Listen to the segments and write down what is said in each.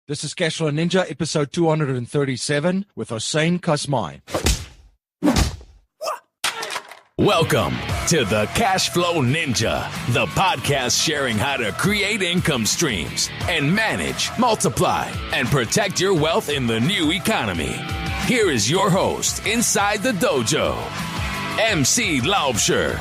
This is Cashflow Ninja, episode 237 with Hossein Kasmai. Welcome to the Cashflow Ninja, the podcast sharing how to create income streams and manage, multiply, and protect your wealth in the new economy. Here is your host inside the dojo, MC Laubscher.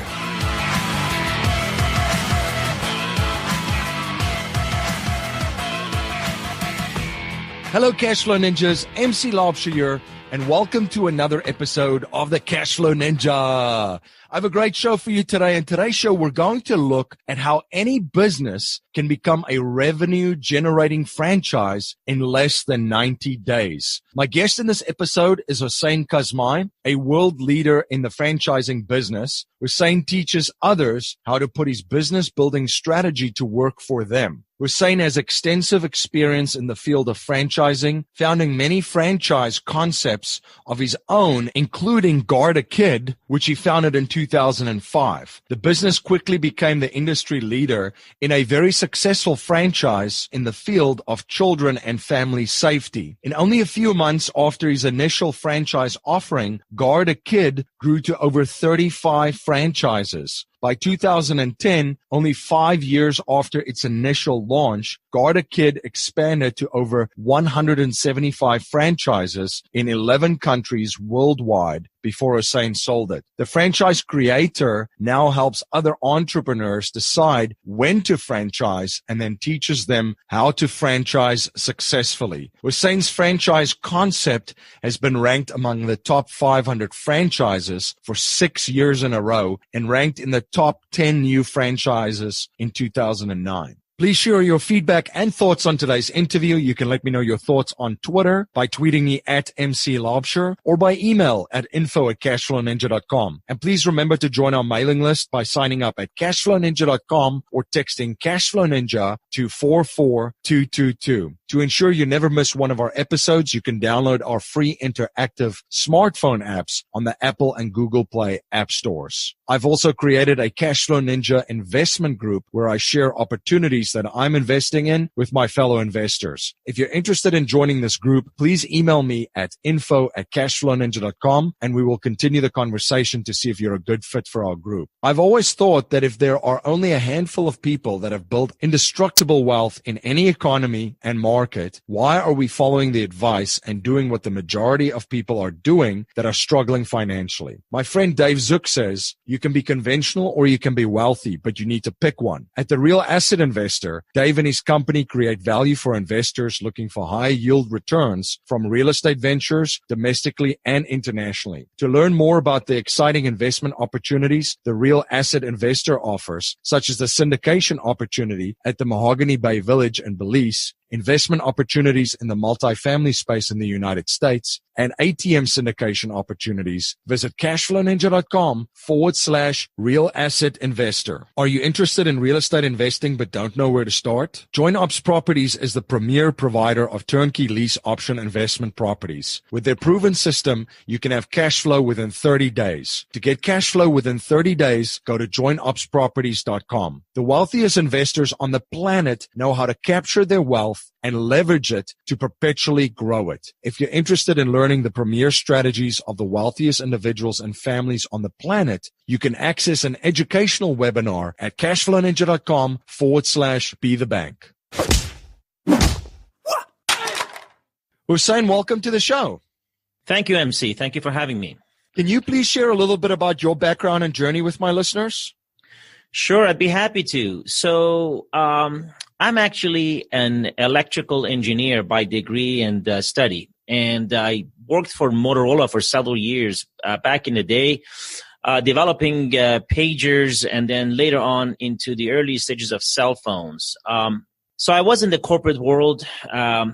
Hello, Cashflow Ninjas. MC Laubscher here, and welcome to another episode of the Cashflow Ninja. I have a great show for you today. In today's show, we're going to look at how any business can become a revenue-generating franchise in less than 90 days. My guest in this episode is Hossein Kasmai, a world leader in the franchising business. Hossein teaches others how to put his business-building strategy to work for them. Hossein has extensive experience in the field of franchising, founding many franchise concepts of his own, including Guard a Kid, which he founded in 2005. The business quickly became the industry leader in a very successful franchise in the field of children and family safety. In only a few months after his initial franchise offering, Guard a Kid grew to over 35 franchises. By 2010, only 5 years after its initial launch, Guard a Kid expanded to over 175 franchises in 11 countries worldwide before Hossein sold it. The franchise creator now helps other entrepreneurs decide when to franchise and then teaches them how to franchise successfully. Hossein's franchise concept has been ranked among the top 500 franchises for 6 years in a row and ranked in the top 10 new franchises in 2009. Please share your feedback and thoughts on today's interview. You can let me know your thoughts on Twitter by tweeting me at MC Laubscher or by email at info@cashflowninja.com. And please remember to join our mailing list by signing up at cashflowninja.com or texting Cashflow Ninja to 44222. To ensure you never miss one of our episodes, you can download our free interactive smartphone apps on the Apple and Google Play app stores. I've also created a Cashflow Ninja investment group where I share opportunities that I'm investing in with my fellow investors. If you're interested in joining this group, please email me at info@cashflowninja.com and we will continue the conversation to see if you're a good fit for our group. I've always thought that if there are only a handful of people that have built indestructible wealth in any economy and market, why are we following the advice and doing what the majority of people are doing that are struggling financially? My friend Dave Zook says, you can be conventional or you can be wealthy, but you need to pick one. At the Real Asset Investor, Dave and his company create value for investors looking for high yield returns from real estate ventures domestically and internationally. To learn more about the exciting investment opportunities the Real Asset Investor offers, such as the syndication opportunity at the Mahogany Bay Village in Belize, investment opportunities in the multifamily space in the United States, and ATM syndication opportunities, visit cashflowninja.com/real asset investor. Are you interested in real estate investing but don't know where to start? Joint Ops Properties is the premier provider of turnkey lease option investment properties. With their proven system, you can have cash flow within 30 days. To get cash flow within 30 days, go to jointopsproperties.com. The wealthiest investors on the planet know how to capture their wealth and leverage it to perpetually grow it. If you're interested in learning the premier strategies of the wealthiest individuals and families on the planet, you can access an educational webinar at cashflowninja.com/be the bank. Hossein, welcome to the show. Thank you, MC. Thank you for having me. Can you please share a little bit about your background and journey with my listeners? Sure, I'd be happy to. So I'm actually an electrical engineer by degree and study, and I worked for Motorola for several years back in the day, developing pagers, and then later on into the early stages of cell phones. So I was in the corporate world. I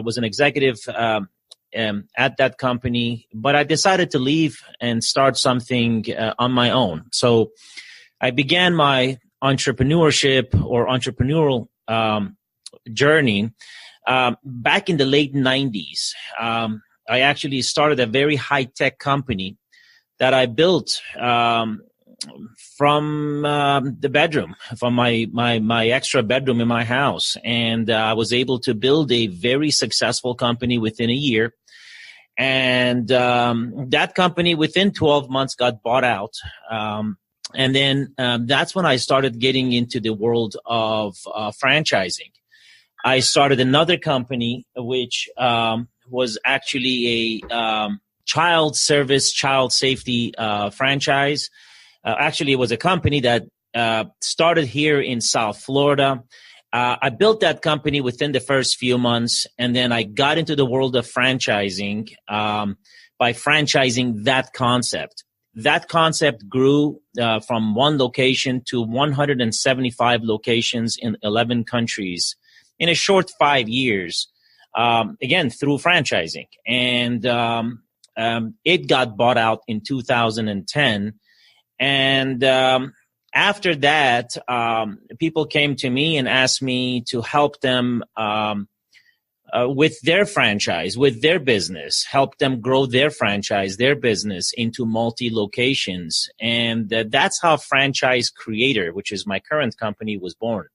was an executive at that company, but I decided to leave and start something on my own. So I began my entrepreneurship or entrepreneurial journey back in the late 90s. I actually started a very high-tech company that I built the bedroom, from my extra bedroom in my house. And I was able to build a very successful company within a year. And that company within 12 months got bought out. And then that's when I started getting into the world of franchising. I started another company, which was actually a child service, child safety franchise. Actually, it was a company that started here in South Florida. I built that company within the first few months, and then I got into the world of franchising by franchising that concept. That concept grew from one location to 175 locations in 11 countries in a short 5 years, again, through franchising. And it got bought out in 2010. And after that, people came to me and asked me to help them with their franchise, with their business, help them grow their franchise, their business into multi-locations. And that's how Franchise Creator, which is my current company, was born.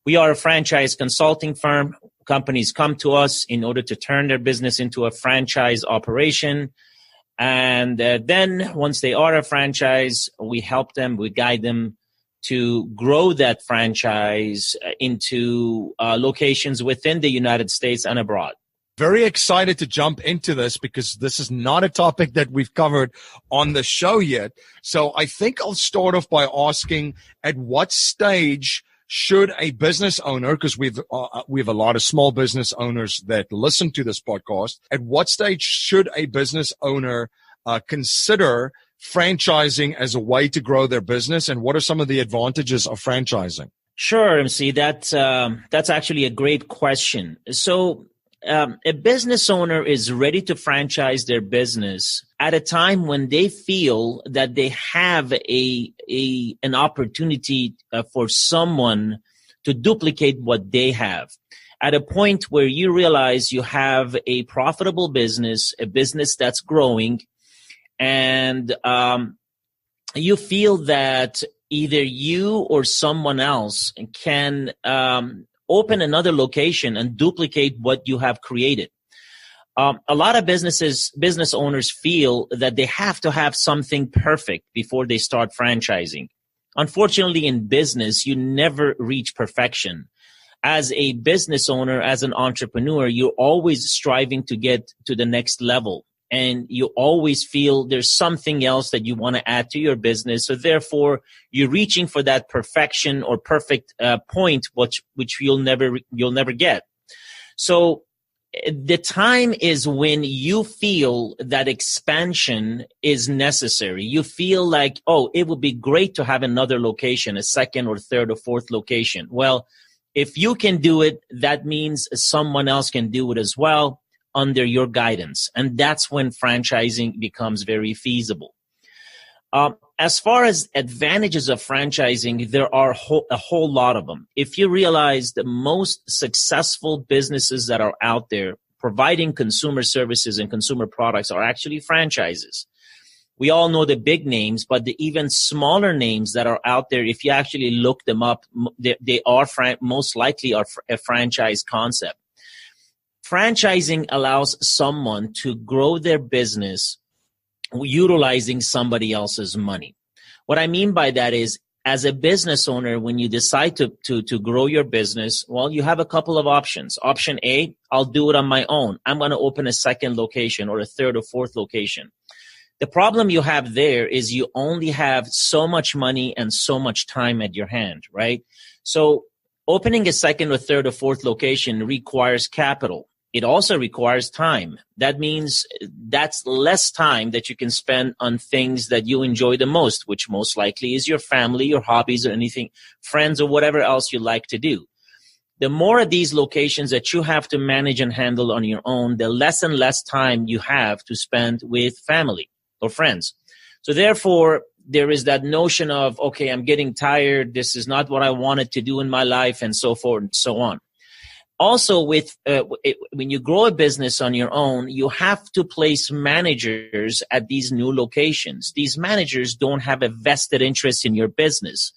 We are a franchise consulting firm. Companies come to us in order to turn their business into a franchise operation. And then once they are a franchise, we help them, we guide them to grow that franchise into locations within the United States and abroad. Very excited to jump into this because this is not a topic that we've covered on the show yet. So I think I'll start off by asking, at what stage should a business owner, because we have a lot of small business owners that listen to this podcast, at what stage should a business owner consider franchising as a way to grow their business, and what are some of the advantages of franchising? Sure, MC, that's actually a great question. So a business owner is ready to franchise their business at a time when they feel that they have an opportunity for someone to duplicate what they have. At a point where you realize you have a profitable business, a business that's growing, and you feel that either you or someone else can open another location and duplicate what you have created. A lot of business owners feel that they have to have something perfect before they start franchising. Unfortunately, in business, you never reach perfection. As a business owner, as an entrepreneur, you're always striving to get to the next level. And you always feel there's something else that you want to add to your business. So therefore, you're reaching for that perfection or perfect point, which you'll never get. So the time is when you feel that expansion is necessary. You feel like, oh, it would be great to have another location, a second or third or fourth location. Well, if you can do it, that means someone else can do it as well, under your guidance. And that's when franchising becomes very feasible. As far as advantages of franchising, there are a whole lot of them. If you realize the most successful businesses that are out there providing consumer services and consumer products are actually franchises. We all know the big names, but the even smaller names that are out there, if you actually look them up, they are most likely are a franchise concept. Franchising allows someone to grow their business utilizing somebody else's money. What I mean by that is, as a business owner, when you decide to grow your business, well, you have a couple of options. Option A, I'll do it on my own. I'm going to open a second location or a third or fourth location. The problem you have there is you only have so much money and so much time at your hand, right? So opening a second or third or fourth location requires capital. It also requires time. That means that's less time that you can spend on things that you enjoy the most, which most likely is your family, your hobbies, or anything, friends, or whatever else you like to do. The more of these locations that you have to manage and handle on your own, the less and less time you have to spend with family or friends. So therefore, there is that notion of, okay, I'm getting tired. This is not what I wanted to do in my life, and so forth and so on. Also, when you grow a business on your own, you have to place managers at these new locations. These managers don't have a vested interest in your business.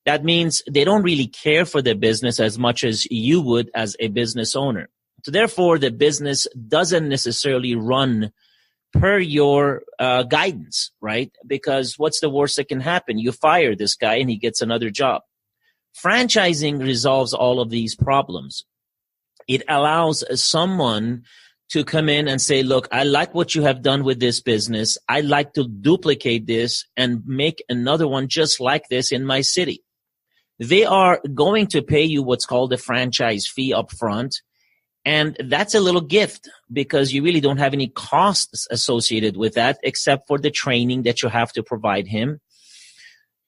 That means they don't really care for the business as much as you would as a business owner. So therefore, the business doesn't necessarily run per your guidance, right? Because what's the worst that can happen? You fire this guy and he gets another job. Franchising resolves all of these problems. It allows someone to come in and say, look, I like what you have done with this business. I'd like to duplicate this and make another one just like this in my city. They are going to pay you what's called a franchise fee up front. And that's a little gift because you really don't have any costs associated with that except for the training that you have to provide him.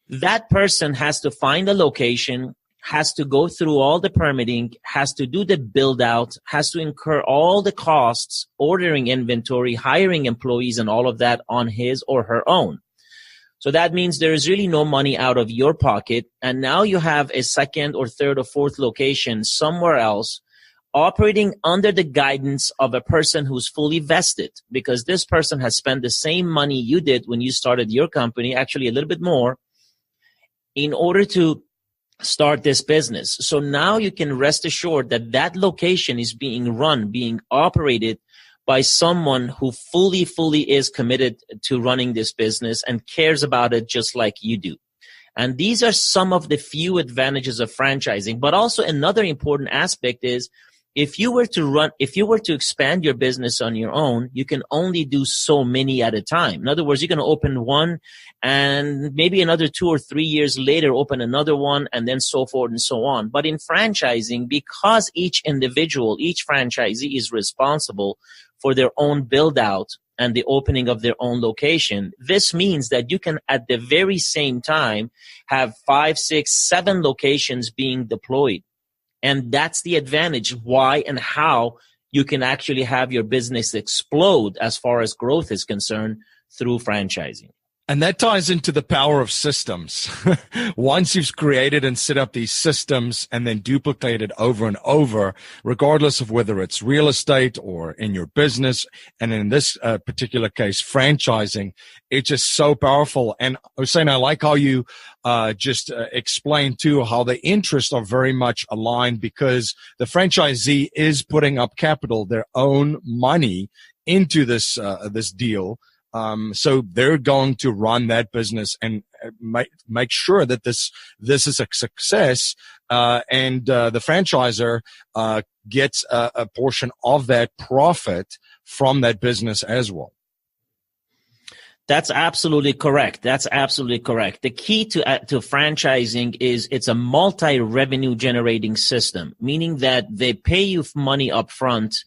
That person has to find a location, has to go through all the permitting, has to do the build out, has to incur all the costs, ordering inventory, hiring employees, and all of that on his or her own. So that means there is really no money out of your pocket. And now you have a second or third or fourth location somewhere else operating under the guidance of a person who's fully vested, because this person has spent the same money you did when you started your company, actually a little bit more, in order to start this business. So now you can rest assured that that location is being run, being operated by someone who fully is committed to running this business and cares about it just like you do. And these are some of the few advantages of franchising. But also another important aspect is if you were to expand your business on your own, you can only do so many at a time. In other words, you're going to open one and maybe another 2 or 3 years later, open another one and then so forth and so on. But in franchising, because each individual, each franchisee is responsible for their own build out and the opening of their own location, this means that you can at the very same time have 5, 6, 7 locations being deployed. And that's the advantage, why and how you can actually have your business explode as far as growth is concerned through franchising. And that ties into the power of systems. Once you've created and set up these systems and then duplicated over and over, regardless of whether it's real estate or in your business, and in this particular case, franchising, it's just so powerful. And Hossein, I like how you just explained too how the interests are very much aligned, because the franchisee is putting up capital, their own money into this deal. So they're going to run that business and make sure that this is a success, and the franchisor gets a portion of that profit from that business as well. That's absolutely correct. The key to franchising is it's a multi-revenue generating system, meaning that they pay you money up front.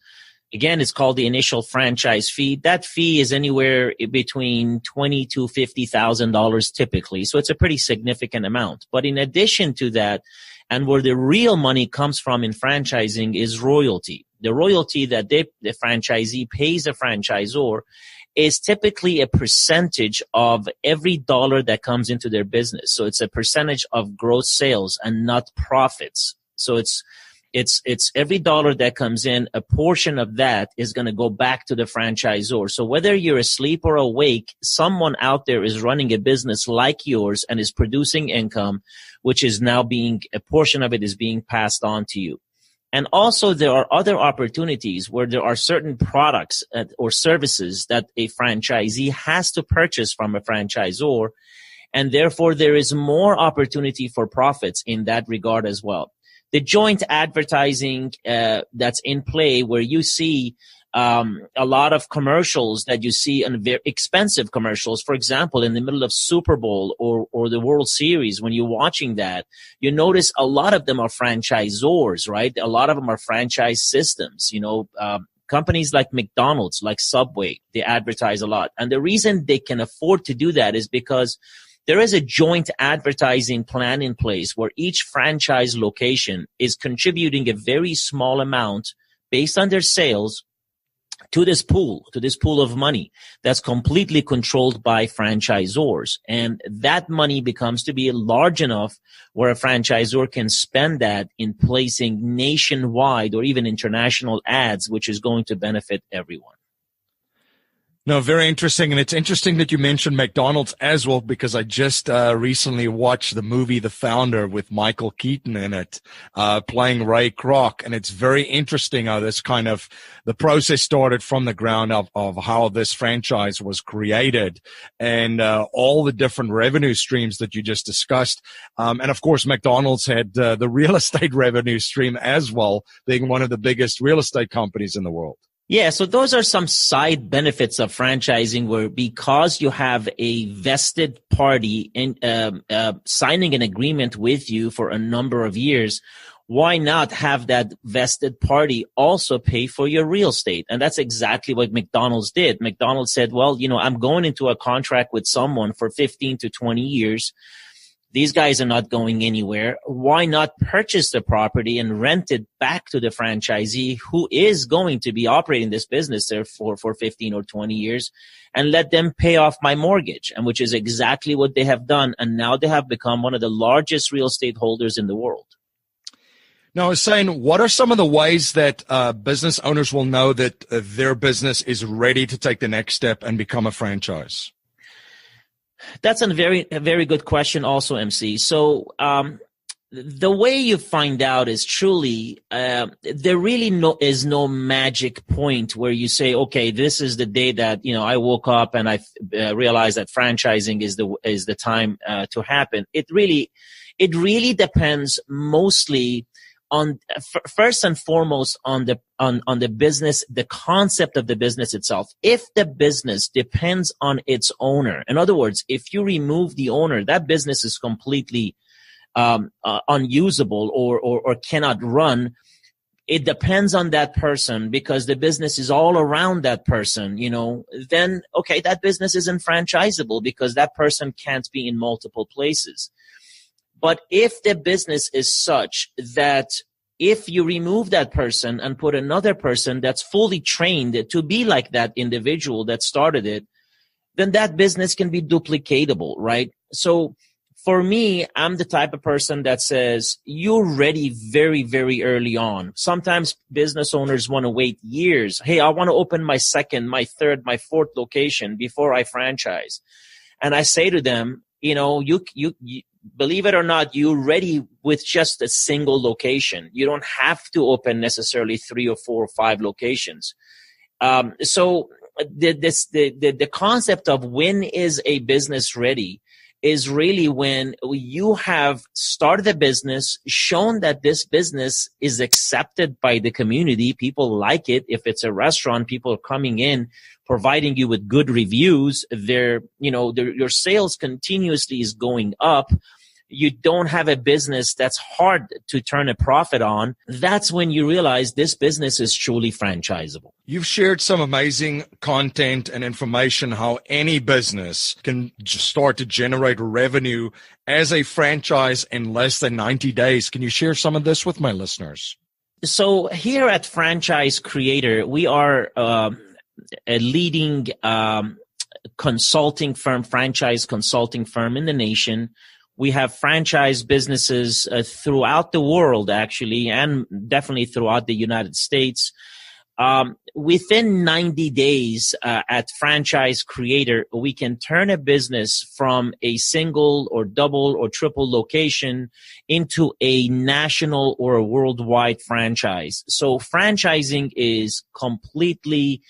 Again, it's called the initial franchise fee. That fee is anywhere between $20,000 to $50,000 typically. So it's a pretty significant amount. But in addition to that, and where the real money comes from in franchising is royalty. The royalty that the franchisee pays the franchisor is typically a percentage of every dollar that comes into their business. So it's a percentage of gross sales and not profits. So it's every dollar that comes in, a portion of that is going to go back to the franchisor. So whether you're asleep or awake, someone out there is running a business like yours and is producing income, which is now a portion of it is being passed on to you. And also there are other opportunities where there are certain products or services that a franchisee has to purchase from a franchisor. And therefore there is more opportunity for profits in that regard as well. The joint advertising that's in play, where you see a lot of commercials that you see, and very expensive commercials, for example, in the middle of Super Bowl or the World Series, when you're watching that, you notice a lot of them are franchisors, right? A lot of them are franchise systems, companies like McDonald's, like Subway, they advertise a lot. And the reason they can afford to do that is because there is a joint advertising plan in place where each franchise location is contributing a very small amount based on their sales to this pool of money that's completely controlled by franchisors. And that money becomes to be large enough where a franchisor can spend that in placing nationwide or even international ads, which is going to benefit everyone. No, very interesting. And it's interesting that you mentioned McDonald's as well, because I just recently watched the movie The Founder with Michael Keaton in it, playing Ray Kroc. And it's very interesting how this kind of the process started from the ground up of how this franchise was created and all the different revenue streams that you just discussed. And of course, McDonald's had the real estate revenue stream as well, being one of the biggest real estate companies in the world. Yeah, so those are some side benefits of franchising where because you have a vested party in signing an agreement with you for a number of years, why not have that vested party also pay for your real estate? And that's exactly what McDonald's did. McDonald's said, well, I'm going into a contract with someone for 15 to 20 years. These guys are not going anywhere. Why not purchase the property and rent it back to the franchisee who is going to be operating this business there for 15 or 20 years and let them pay off my mortgage, and which is exactly what they have done. And now they have become one of the largest real estate holders in the world. Now, I was saying, what are some of the ways that business owners will know that their business is ready to take the next step and become a franchise? That's a very good question also, MC. So the way you find out is truly there really is no magic point where you say, okay, this is the day that I woke up and I realized that franchising is the time to happen. It really depends mostly on first and foremost on the business, the concept of the business itself. If the business depends on its owner, in other words, if you remove the owner, that business is completely unusable or cannot run. It depends on that person because the business is all around that person, then okay, that business isn't franchisable because that person can't be in multiple places. But if the business is such that if you remove that person and put another person that's fully trained to be like that individual that started it, then that business can be duplicatable, right? So for me, I'm the type of person that says you're ready very, very early on. Sometimes business owners want to wait years. Hey, I want to open my second, my third, my fourth location before I franchise. And I say to them, you believe it or not, you're ready with just a single location. You don't have to open necessarily 3 or 4 or 5 locations. So the concept of when is a business ready is really when you have started a business, shown that this business is accepted by the community. People like it. If it's a restaurant, people are coming in, providing you with good reviews. Your sales continuously is going up. You don't have a business that's hard to turn a profit on. That's when you realize this business is truly franchisable. You've shared some amazing content and information how any business can start to generate revenue as a franchise in less than 90 days. Can you share some of this with my listeners? So here at Franchise Creator, we are a leading consulting firm, franchise consulting firm in the nation. We have franchise businesses throughout the world, actually, and definitely throughout the United States. Within 90 days at Franchise Creator, we can turn a business from a single or double or triple location into a national or a worldwide franchise. So franchising is completely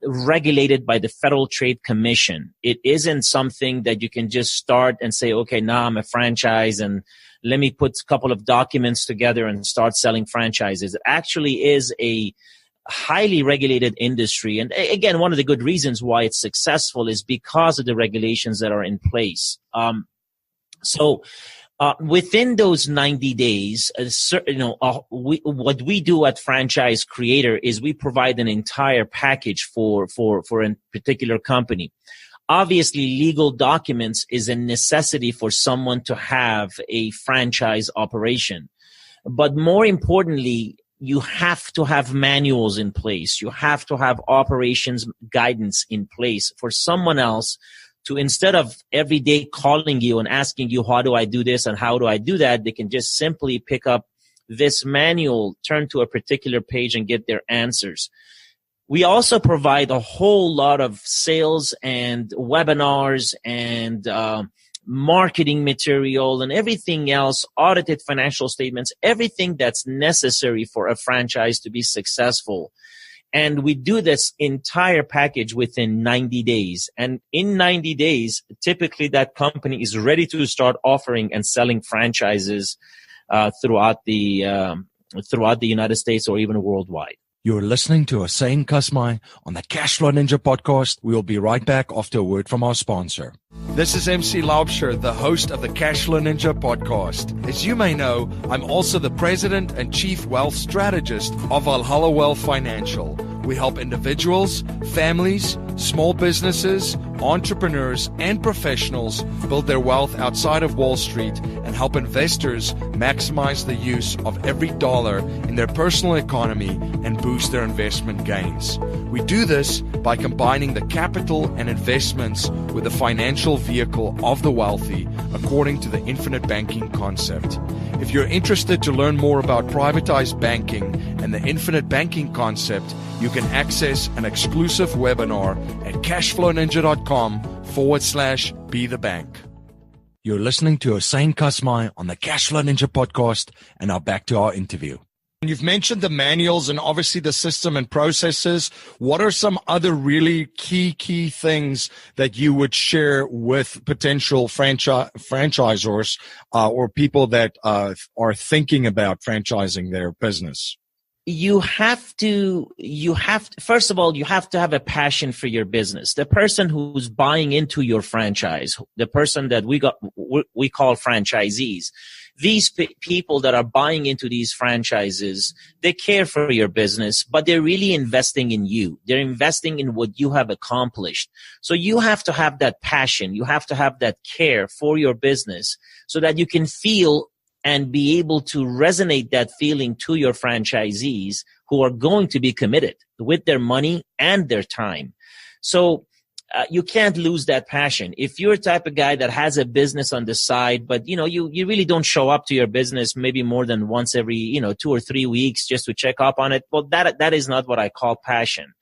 regulated by the Federal Trade Commission. It isn't something that you can just start and say, okay, now I'm a franchise and let me put a couple of documents together and start selling franchises. It actually is a highly regulated industry. And again, one of the good reasons why it's successful is because of the regulations that are in place. Within those 90 days, what we do at Franchise Creator is we provide an entire package for a particular company. Obviously, legal documents is a necessity for someone to have a franchise operation. But more importantly, you have to have manuals in place. You have to have operations guidance in place for someone else to, instead of every day calling you and asking you, how do I do this and how do I do that? They can just simply pick up this manual, turn to a particular page and get their answers. We also provide a whole lot of sales and webinars and marketing material and everything else, audited financial statements, everything that's necessary for a franchise to be successful. And we do this entire package within 90 days. And in 90 days, typically that company is ready to start offering and selling franchises throughout the United States or even worldwide. You're listening to Hossein Kasmai on the Cashflow Ninja podcast. We'll be right back after a word from our sponsor. This is MC Laubscher, the host of the Cashflow Ninja podcast. As you may know, I'm also the president and chief wealth strategist of Valhalla Wealth Financial. We help individuals, families, small businesses, entrepreneurs, and professionals build their wealth outside of Wall Street and help investors maximize the use of every dollar in their personal economy and boost their investment gains. We do this by combining the capital and investments with the financial vehicle of the wealthy according to the infinite banking concept. If you're interested to learn more about privatized banking and the infinite banking concept, you can access an exclusive webinar at cashflowninja.com/be the bank. You're listening to Hossein Kasmai on the Cashflow Ninja podcast, and now back to our interview. You've mentioned the manuals and obviously the system and processes. What are some other really key things that you would share with potential franchisors or people that are thinking about franchising their business? First of all, you have to have a passion for your business. The person who's buying into your franchise, the person that we call franchisees, these people that are buying into these franchises, they care for your business, but they're really investing in you. They're investing in what you have accomplished. So you have to have that passion. You have to have that care for your business so that you can feel and be able to resonate that feeling to your franchisees who are going to be committed with their money and their time. So you can't lose that passion. If you're a type of guy that has a business on the side, but you really don't show up to your business maybe more than once every 2 or 3 weeks just to check up on it, well, that is not what I call passion.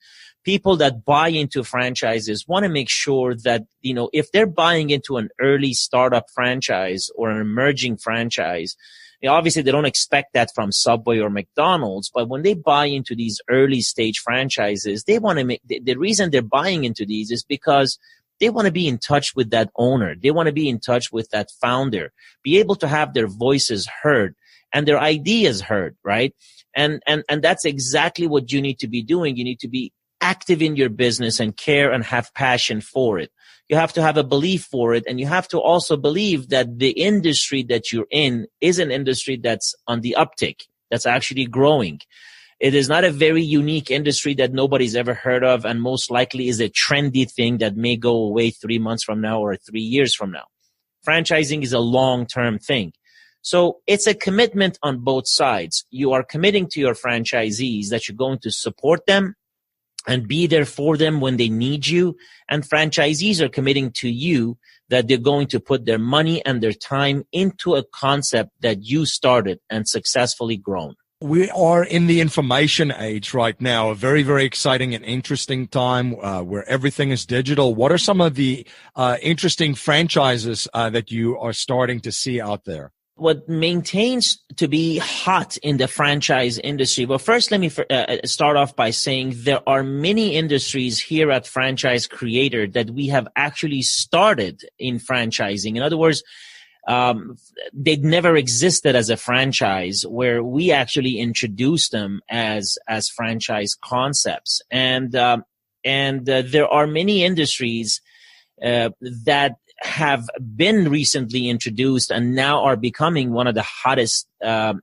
People that buy into franchises want to make sure that, if they're buying into an early startup franchise or an emerging franchise, obviously they don't expect that from Subway or McDonald's, but when they buy into these early stage franchises, they want to the reason they're buying into these is because they want to be in touch with that owner. They want to be in touch with that founder, be able to have their voices heard and their ideas heard, right? And that's exactly what you need to be doing. You need to be active in your business and care and have passion for it. You have to have a belief for it, and you have to also believe that the industry that you're in is an industry that's on the uptick, that's actually growing. It is not a very unique industry that nobody's ever heard of, and most likely is a trendy thing that may go away 3 months from now or 3 years from now. Franchising is a long-term thing. So it's a commitment on both sides. You are committing to your franchisees that you're going to support them and be there for them when they need you. And franchisees are committing to you that they're going to put their money and their time into a concept that you started and successfully grown. We are in the information age right now, a very, very exciting and interesting time where everything is digital. What are some of the interesting franchises that you are starting to see out there? What maintains to be hot in the franchise industry? Well, first, let me start off by saying there are many industries here at Franchise Creator that we have actually started in franchising. In other words, they'd never existed as a franchise, where we actually introduced them as franchise concepts. And there are many industries that have been recently introduced and now are becoming one of the hottest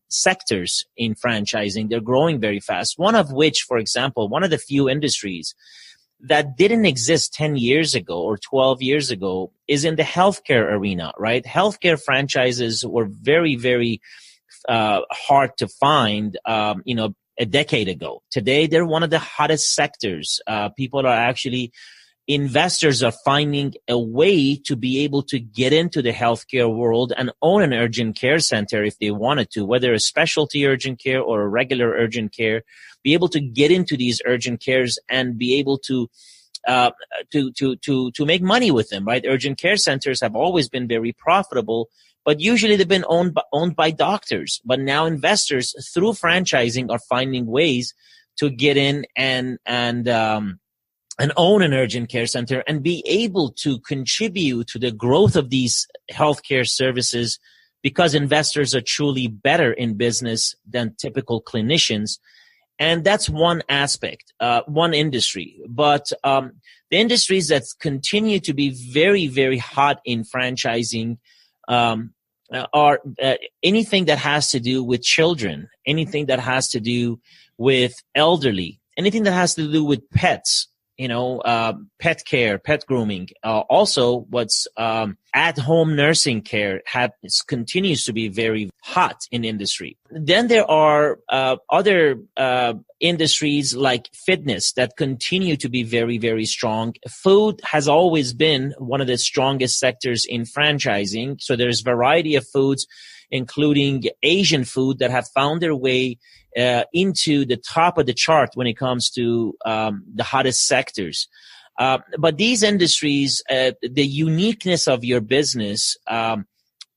sectors in franchising. They're growing very fast. One of which, for example, one of the few industries that didn't exist 10 years ago or 12 years ago is in the healthcare arena, right? Healthcare franchises were very, very hard to find, a decade ago. Today, they're one of the hottest sectors. Investors are finding a way to be able to get into the healthcare world and own an urgent care center if they wanted to, whether a specialty urgent care or a regular urgent care, be able to get into these urgent cares and be able to make money with them, right? Urgent care centers have always been very profitable, but usually they've been owned by doctors. But now investors, through franchising, are finding ways to get in and own an urgent care center and be able to contribute to the growth of these healthcare services, because investors are truly better in business than typical clinicians. And that's one aspect, one industry. But the industries that continue to be very, very hot in franchising are anything that has to do with children, anything that has to do with elderly, anything that has to do with pets, pet care, pet grooming. Also, what's at-home nursing care continues to be very hot in industry. Then there are other industries like fitness that continue to be very, very strong. Food has always been one of the strongest sectors in franchising. So there's variety of foods, including Asian food, that have found their way into the top of the chart when it comes to the hottest sectors. But these industries, the uniqueness of your business,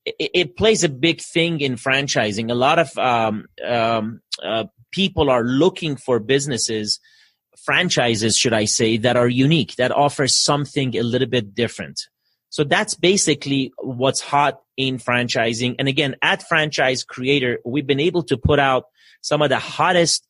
it plays a big thing in franchising. A lot of people are looking for businesses, franchises, should I say, that are unique, that offer something a little bit different. So that's basically what's hot in franchising. And again, at Franchise Creator, we've been able to put out some of the hottest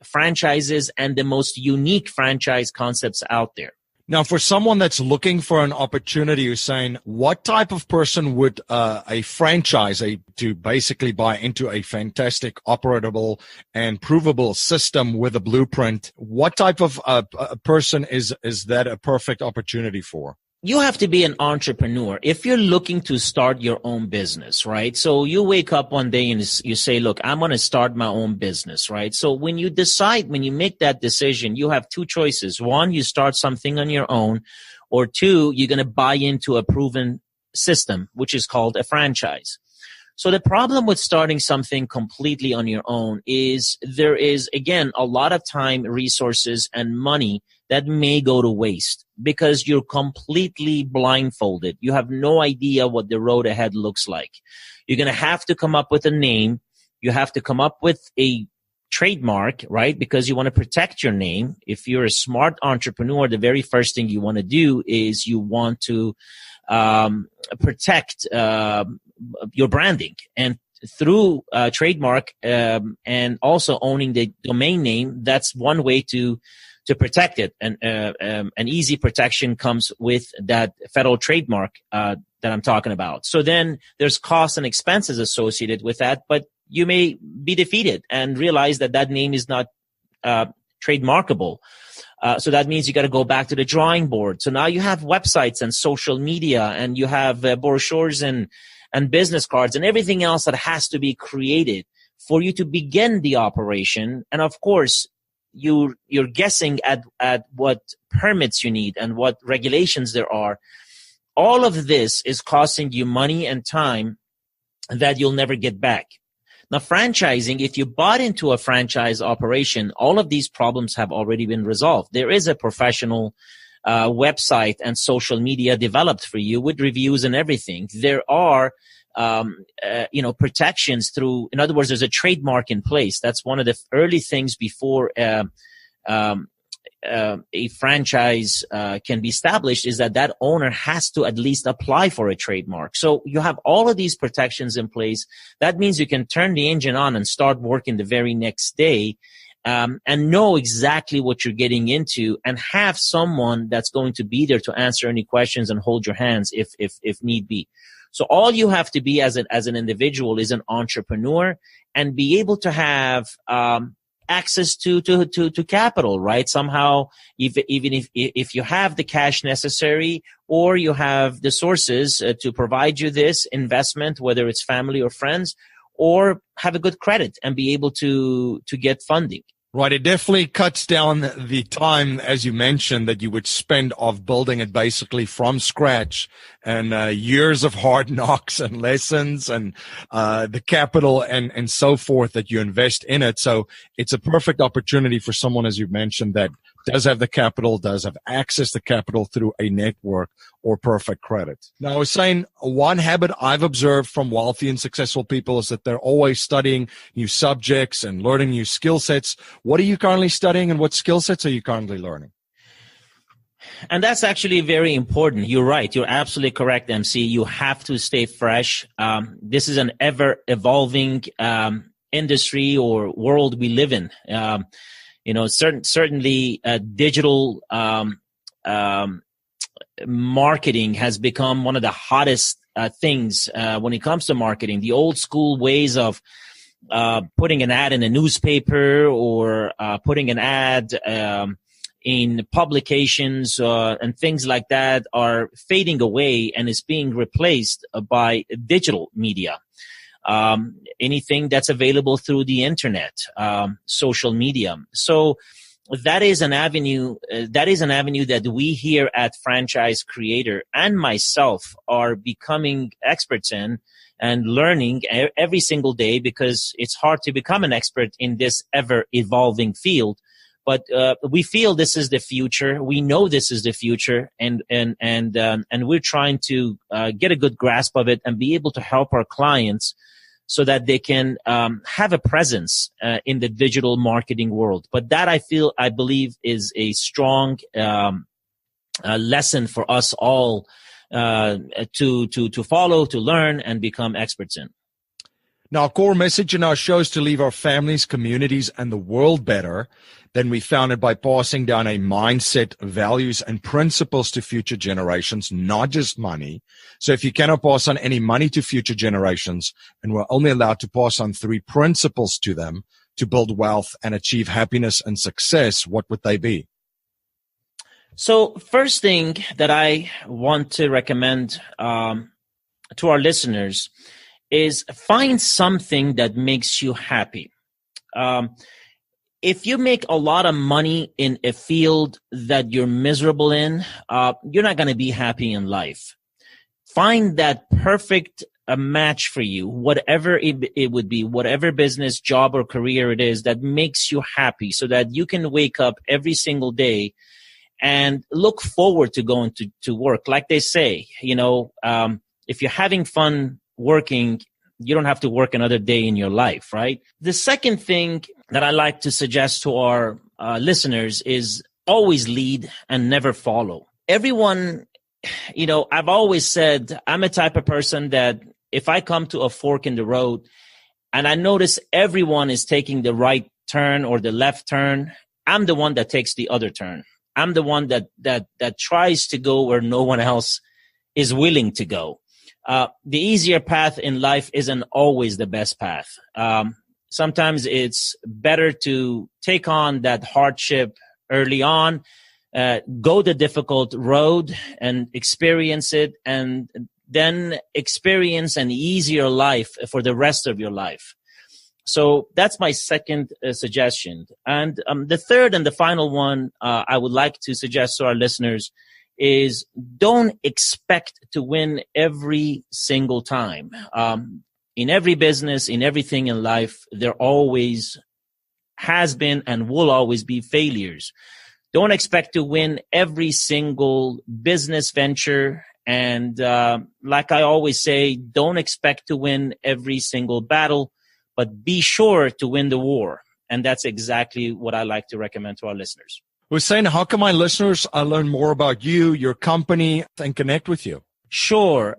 franchises and the most unique franchise concepts out there. Now, for someone that's looking for an opportunity, Hossein, what type of person would a franchise to basically buy into a fantastic, operable, and provable system with a blueprint? What type of a person is that a perfect opportunity for? You have to be an entrepreneur if you're looking to start your own business, right? So you wake up one day and you say, look, I'm going to start my own business, right? So when you make that decision, you have two choices. One, you start something on your own, or two, you're going to buy into a proven system, which is called a franchise. So the problem with starting something completely on your own is there is, again, a lot of time, resources, and money that may go to waste because you're completely blindfolded. You have no idea what the road ahead looks like. You're going to have to come up with a name. You have to come up with a trademark, right? Because you want to protect your name. If you're a smart entrepreneur, the very first thing you want to do is you want to protect your branding. And through trademark and also owning the domain name, that's one way to protect it. And an easy protection comes with that federal trademark that I'm talking about. So then there's costs and expenses associated with that, but you may be defeated and realize that that name is not trademarkable. So that means you got to go back to the drawing board. So now you have websites and social media, and you have brochures and business cards and everything else that has to be created for you to begin the operation. And of course, you're guessing at what permits you need and what regulations there are. All of this is costing you money and time that you'll never get back. Now, franchising, if you bought into a franchise operation, all of these problems have already been resolved. There is a professional website and social media developed for you with reviews and everything. There are protections through, in other words, there's a trademark in place. That's one of the early things before a franchise can be established, is that owner has to at least apply for a trademark. So you have all of these protections in place. That means you can turn the engine on and start working the very next day, and know exactly what you're getting into, and have someone that's going to be there to answer any questions and hold your hands if need be. So all you have to be as an individual is an entrepreneur, and be able to have access to capital, right? Somehow, even if you have the cash necessary, or you have the sources to provide you this investment, whether it's family or friends, or have a good credit and be able to get funding. Right. It definitely cuts down the time, as you mentioned, that you would spend of building it basically from scratch, and years of hard knocks and lessons and the capital and so forth that you invest in it. So it's a perfect opportunity for someone, as you mentioned, that does have the capital, does have access to capital through a network or perfect credit. Now, I was saying one habit I've observed from wealthy and successful people is that they're always studying new subjects and learning new skill sets. What are you currently studying, and what skill sets are you currently learning? And that's actually very important. You're right. You're absolutely correct, MC. You have to stay fresh. This is an ever-evolving industry or world we live in. Certainly digital marketing has become one of the hottest things when it comes to marketing. The old school ways of putting an ad in a newspaper or putting an ad in publications and things like that are fading away and is being replaced by digital media. Anything that's available through the internet, social media. So that is an avenue that we here at Franchise Creator and myself are becoming experts in and learning every single day, because it's hard to become an expert in this ever evolving field. But we feel this is the future. We know this is the future, and we're trying to get a good grasp of it and be able to help our clients so that they can have a presence in the digital marketing world. But that I believe is a strong lesson for us all to follow, to learn, and become experts in. Now, our core message in our show is to leave our families, communities, and the world better than we found it by passing down a mindset, values, and principles to future generations, not just money. So if you cannot pass on any money to future generations, and we're only allowed to pass on 3 principles to them to build wealth and achieve happiness and success, what would they be? So first thing that I want to recommend to our listeners is find something that makes you happy. If you make a lot of money in a field that you're miserable in, you're not going to be happy in life. Find that perfect match for you, whatever it would be, whatever business, job, or career it is that makes you happy, so that you can wake up every single day and look forward to going to work. Like they say, if you're having fun working, you don't have to work another day in your life, right? The second thing that I like to suggest to our listeners is always lead and never follow. Everyone, I've always said I'm a type of person that if I come to a fork in the road and I notice everyone is taking the right turn or the left turn, I'm the one that takes the other turn. I'm the one that tries to go where no one else is willing to go. The easier path in life isn't always the best path. Sometimes it's better to take on that hardship early on, go the difficult road and experience it, and then experience an easier life for the rest of your life. So that's my second suggestion. And the third and the final one I would like to suggest to our listeners is don't expect to win every single time. In every business, in everything in life, there always has been and will always be failures. Don't expect to win every single business venture. And like I always say, don't expect to win every single battle, but be sure to win the war. And that's exactly what I like to recommend to our listeners. Hossein, how can my listeners learn more about you, your company, and connect with you? Sure.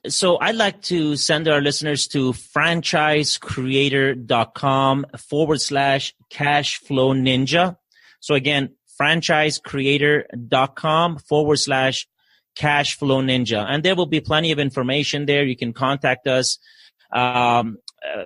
So I'd like to send our listeners to franchisecreator.com/cashflow-ninja. So again, franchisecreator.com/cashflow-ninja. And there will be plenty of information there. You can contact us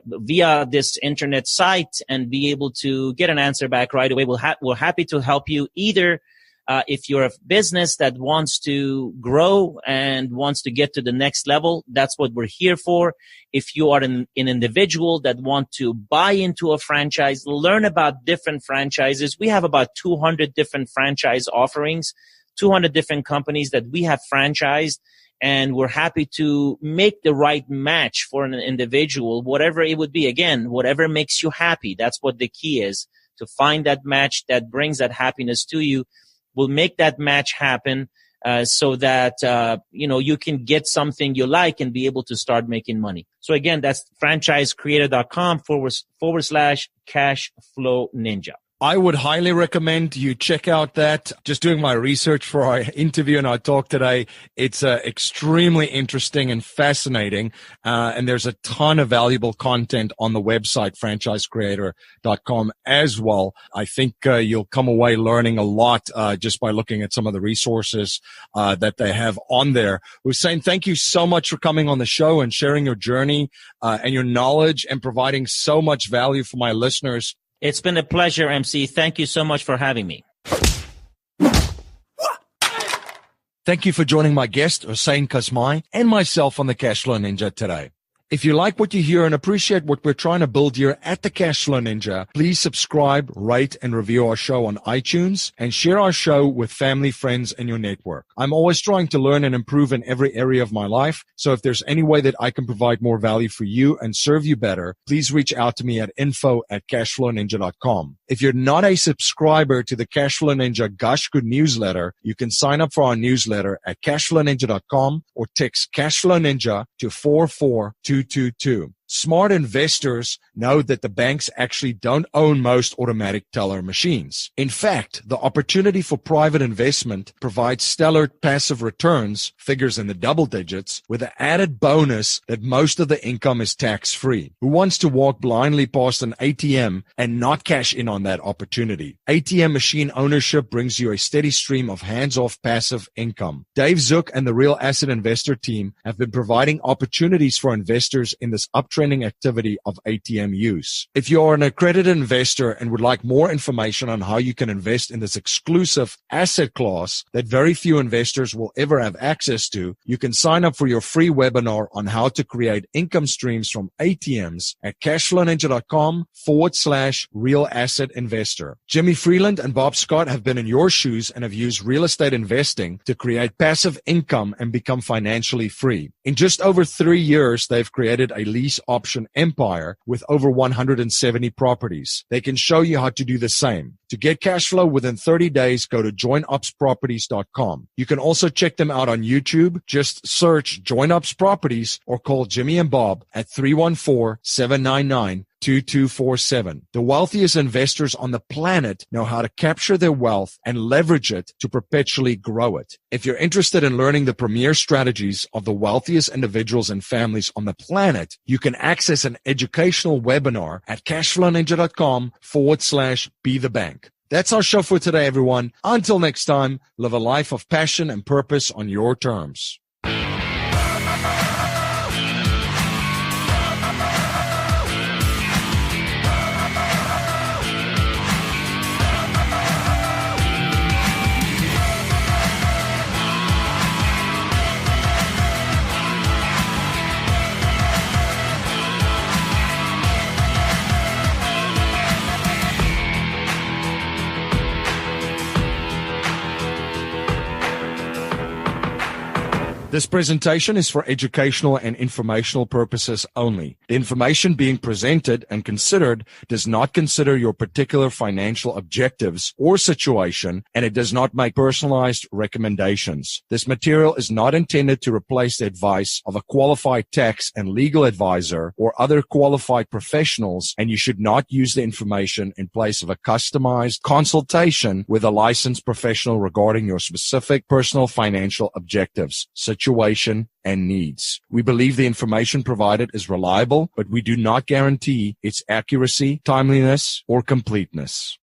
via this internet site and be able to get an answer back right away. We're happy to help you either If you're a business that wants to grow and wants to get to the next level, that's what we're here for. If you are an individual that want to buy into a franchise, learn about different franchises. We have about 200 different franchise offerings, 200 different companies that we have franchised, and we're happy to make the right match for an individual, whatever it would be. Again, whatever makes you happy. That's what the key is, to find that match that brings that happiness to you. We'll make that match happen so that you can get something you like and be able to start making money. So again, that's franchisecreator.com/cashflow ninja. I would highly recommend you check out that. Just doing my research for our interview and our talk today, it's extremely interesting and fascinating. And there's a ton of valuable content on the website, franchisecreator.com as well. I think you'll come away learning a lot just by looking at some of the resources that they have on there. Hossein, thank you so much for coming on the show and sharing your journey and your knowledge and providing so much value for my listeners. It's been a pleasure, MC. Thank you so much for having me. Thank you for joining my guest, Hossein Kasmai, and myself on the Cashflow Ninja today. If you like what you hear and appreciate what we're trying to build here at the Cashflow Ninja, please subscribe, rate, and review our show on iTunes and share our show with family, friends, and your network. I'm always trying to learn and improve in every area of my life. So if there's any way that I can provide more value for you and serve you better, please reach out to me at info@cashflowninja.com. If you're not a subscriber to the Cashflow Ninja Gush Good newsletter, you can sign up for our newsletter at cashflowninja.com or text Cashflow Ninja to 44222. Smart investors know that the banks actually don't own most automatic teller machines. In fact, the opportunity for private investment provides stellar passive returns, figures in the double digits, with the added bonus that most of the income is tax-free. Who wants to walk blindly past an ATM and not cash in on that opportunity? ATM machine ownership brings you a steady stream of hands-off passive income. Dave Zook and the Real Asset Investor team have been providing opportunities for investors in this uptrending activity of ATM use. If you are an accredited investor and would like more information on how you can invest in this exclusive asset class that very few investors will ever have access to, you can sign up for your free webinar on how to create income streams from ATMs at cashflowninja.com/real asset investor. Jimmy Freeland and Bob Scott have been in your shoes and have used real estate investing to create passive income and become financially free. In just over 3 years, they've created a lease option empire with over 170 properties. They can show you how to do the same. To get cash flow within 30 days, go to joinupsproperties.com. You can also check them out on YouTube. Just search Join Ups Properties or call Jimmy and Bob at 314-799-2247. The wealthiest investors on the planet know how to capture their wealth and leverage it to perpetually grow it. If you're interested in learning the premier strategies of the wealthiest individuals and families on the planet, you can access an educational webinar at cashflowninja.com/be the bank. That's our show for today, everyone. Until next time, live a life of passion and purpose on your terms. This presentation is for educational and informational purposes only. The information being presented and considered does not consider your particular financial objectives or situation, and it does not make personalized recommendations. This material is not intended to replace the advice of a qualified tax and legal advisor or other qualified professionals, and you should not use the information in place of a customized consultation with a licensed professional regarding your specific personal financial objectives, situation, and needs. We believe the information provided is reliable, but we do not guarantee its accuracy, timeliness, or completeness.